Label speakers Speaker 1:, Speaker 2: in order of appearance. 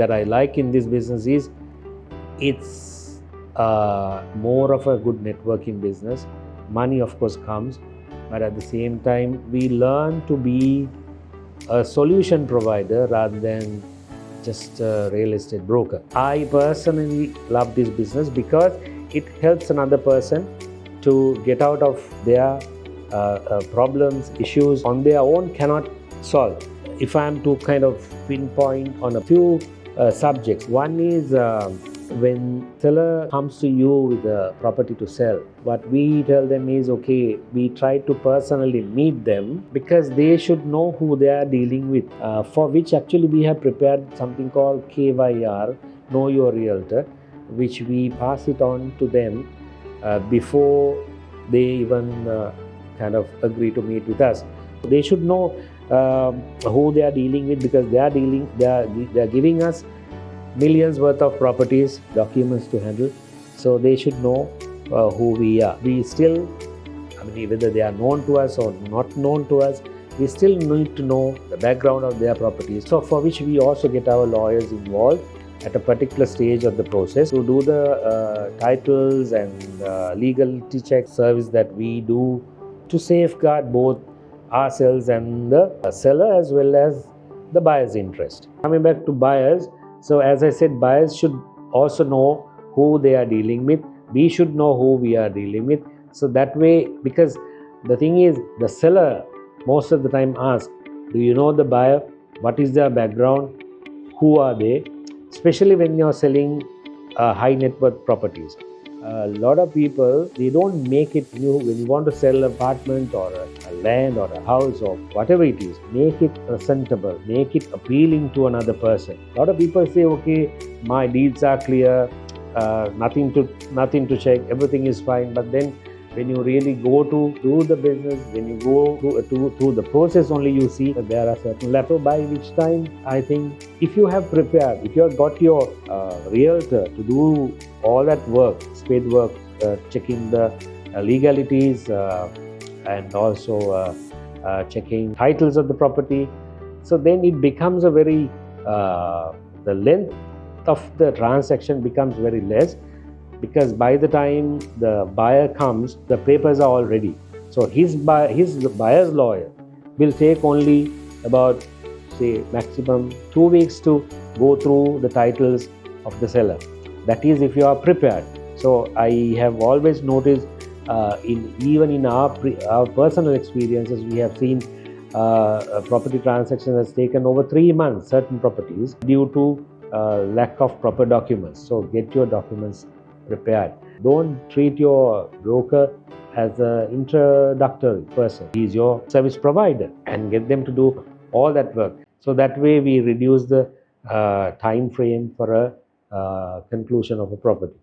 Speaker 1: that I like in this business is it's more of a good networking business. Money, of course, comes, but at the same time, we learn to be a solution provider rather than just a real estate broker. I personally love this business because it helps another person to get out of their problems, issues on their own cannot solve. If I am to kind of pinpoint on a few subjects, one is when seller comes to you with a property to sell, what we tell them is, okay, we try to personally meet them because they should know who they are dealing with, for which actually we have prepared something called KYR, Know Your Realtor, which we pass it on to them before they even kind of agree to meet with us. They should know who they are dealing with because they are giving us millions worth of properties, documents to handle. So they should know who we are. We still, whether they are known to us or not known to us, we still need to know the background of their properties. So for which we also get our lawyers involved at a particular stage of the process to do the titles and legality check service that we do to safeguard both ourselves and the seller as well as the buyer's interest. Coming back to buyers, so as I said, buyers should also know who they are dealing with. We should know who we are dealing with. So that way, because the thing is, the seller most of the time asks, do you know the buyer? What is their background? Who are they? Especially when you're selling high net worth properties. A lot of people, they don't make it new. When you want to sell an apartment or a land or a house or whatever it is, make it presentable, make it appealing to another person. A lot of people say, okay, my deeds are clear, nothing to check, everything is fine. But then when you really go to do the business, when you go to the process, only you see that there are certain lapses. So by which time, I think if you have prepared, if you have got your realtor to do all that work, spade work, checking the legalities and also checking titles of the property, so then it becomes a very, the length of the transaction becomes very less. Because by the time the buyer comes, the papers are all ready. So his buyer's lawyer will take only about, say, maximum 2 weeks to go through the titles of the seller. That is if you are prepared. So I have always noticed, even in our personal experiences, we have seen a property transaction has taken over 3 months, certain properties, due to lack of proper documents. So get your documents prepared. Don't treat your broker as an introductory person. He is your service provider, and get them to do all that work. So that way we reduce the time frame for a conclusion of a property.